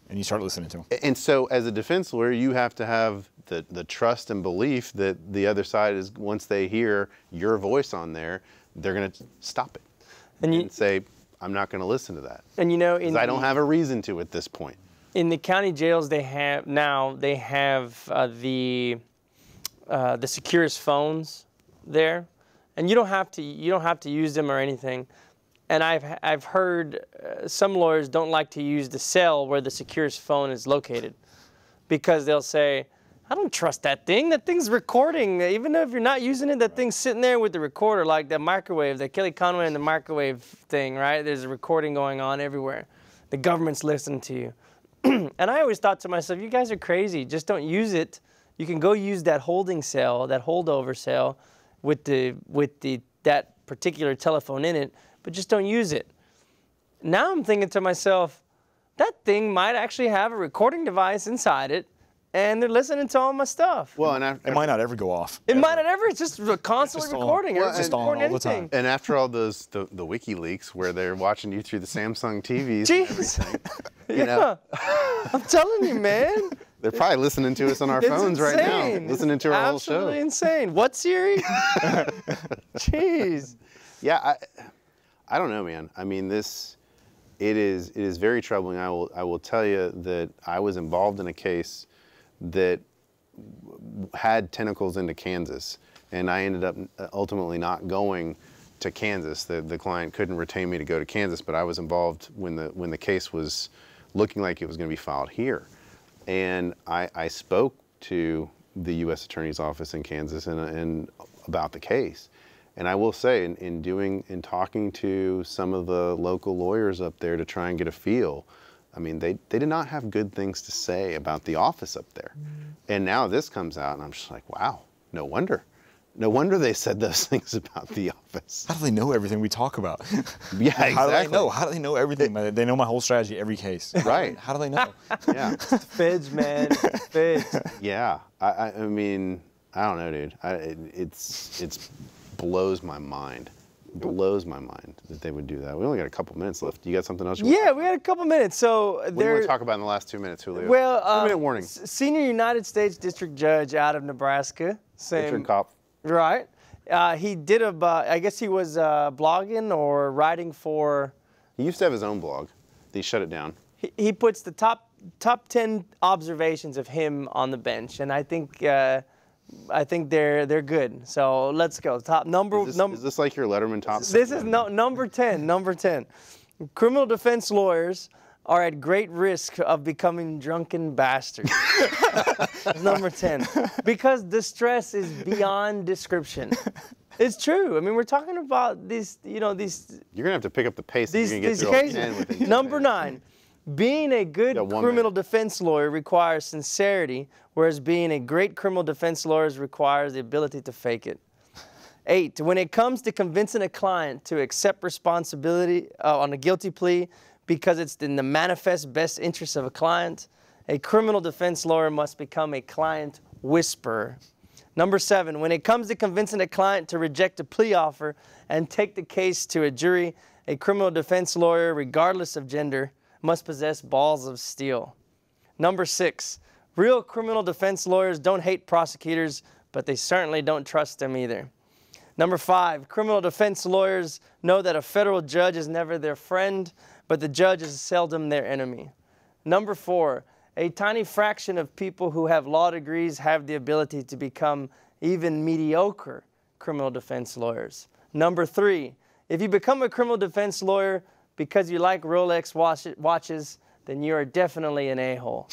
And you start listening to them. And so as a defense lawyer, you have to have the trust and belief that the other side is, once they hear your voice on there, they're going to stop it and say, I'm not going to listen to that. And you know, I don't have a reason to at this point. In the county jails, they have the Securus phones there, and you don't have to use them or anything. And I've heard some lawyers don't like to use the cell where the Securus phone is located because they'll say, I don't trust that thing. That thing's recording. Even though if you're not using it, that thing's sitting there with the recorder, like the microwave, the Kelly Conway and the microwave thing, right? There's a recording going on everywhere. The government's listening to you. And I always thought to myself, you guys are crazy. Just don't use it. You can go use that holding cell, that holdover cell, with that particular telephone in it, but just don't use it. Now I'm thinking to myself, that thing might actually have a recording device inside it, and they're listening to all my stuff. Well, and it might not ever go off. It might not ever. It's just constantly recording. It's just on all the time. And after all those the WikiLeaks where they're watching you through the Samsung TVs, jeez, you know, I'm telling you, man. They're probably listening to us on our It's phones right insane. now, listening to our whole show. Absolutely insane. What, Siri? Jeez. Yeah, I don't know, man. I mean, it is very troubling. I will tell you that I was involved in a case that had tentacles into Kansas, and I ended up ultimately not going to Kansas. The client couldn't retain me to go to Kansas, but I was involved when the case was looking like it was going to be filed here. And I spoke to the U.S. Attorney's Office in Kansas and about the case. And I will say, in talking to some of the local lawyers up there to try and get a feel, I mean, they did not have good things to say about the office up there. And now this comes out, and I'm just like, wow, no wonder. No wonder they said those things about the office. How do they know everything we talk about? Yeah, exactly. How do they know? How do they know everything? They know my whole strategy, every case. Right. How do they know? Yeah. Feds, man. Feds. Yeah. I mean, I don't know, dude. It's blows my mind. Blows my mind that they would do that. We only got a couple minutes left. You got something else? Yeah, we had a couple minutes. So What do you want to talk about in the last 2 minutes, Julio? Well, 2-minute warning. Senior United States District Judge out of Nebraska. Veteran cop. Right. He did I guess he was blogging or writing for. He used to have his own blog. He shut it down. He puts the top 10 observations of him on the bench, and I think they're good. So let's go. Is this like your Letterman top? This is number 10. Number 10. Criminal defense lawyers are at great risk of becoming drunken bastards. Number 10. Because distress is beyond description. It's true. I mean, we're talking about these. You're gonna have to pick up the pace. If you're gonna get These through all 10 within 2 Number minutes. 9. Being a good criminal defense lawyer requires sincerity, whereas being a great criminal defense lawyer requires the ability to fake it. 8. When it comes to convincing a client to accept responsibility on a guilty plea because it's in the manifest best interest of a client, a criminal defense lawyer must become a client whisperer. Number 7. When it comes to convincing a client to reject a plea offer and take the case to a jury, a criminal defense lawyer, regardless of gender, must possess balls of steel. Number 6, real criminal defense lawyers don't hate prosecutors, but they certainly don't trust them either. Number 5, criminal defense lawyers know that a federal judge is never their friend, but the judge is seldom their enemy. Number 4, a tiny fraction of people who have law degrees have the ability to become even mediocre criminal defense lawyers. Number 3, if you become a criminal defense lawyer because you like Rolex watches, then you are definitely an a-hole.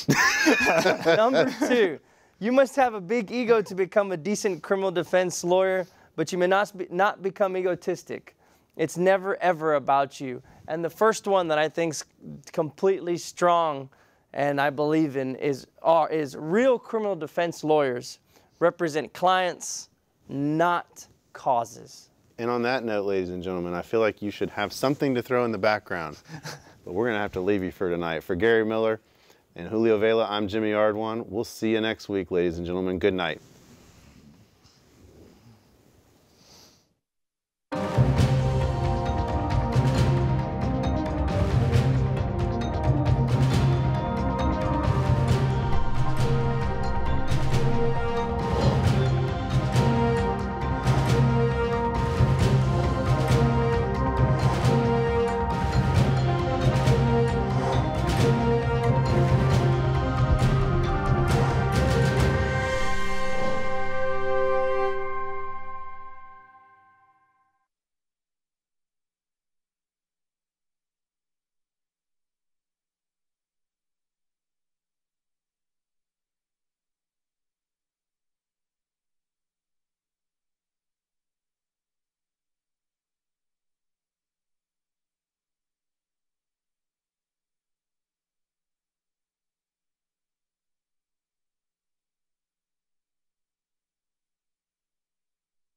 Number 2, you must have a big ego to become a decent criminal defense lawyer, but you may not become egotistic. It's never, ever about you. And the first one that I think is completely strong and I believe in is real criminal defense lawyers represent clients, not causes. And on that note, ladies and gentlemen, I feel like you should have something to throw in the background. But we're going to have to leave you for tonight. For Gary Miller and Julio Vela, I'm Jimmy Ardwan. We'll see you next week, ladies and gentlemen. Good night.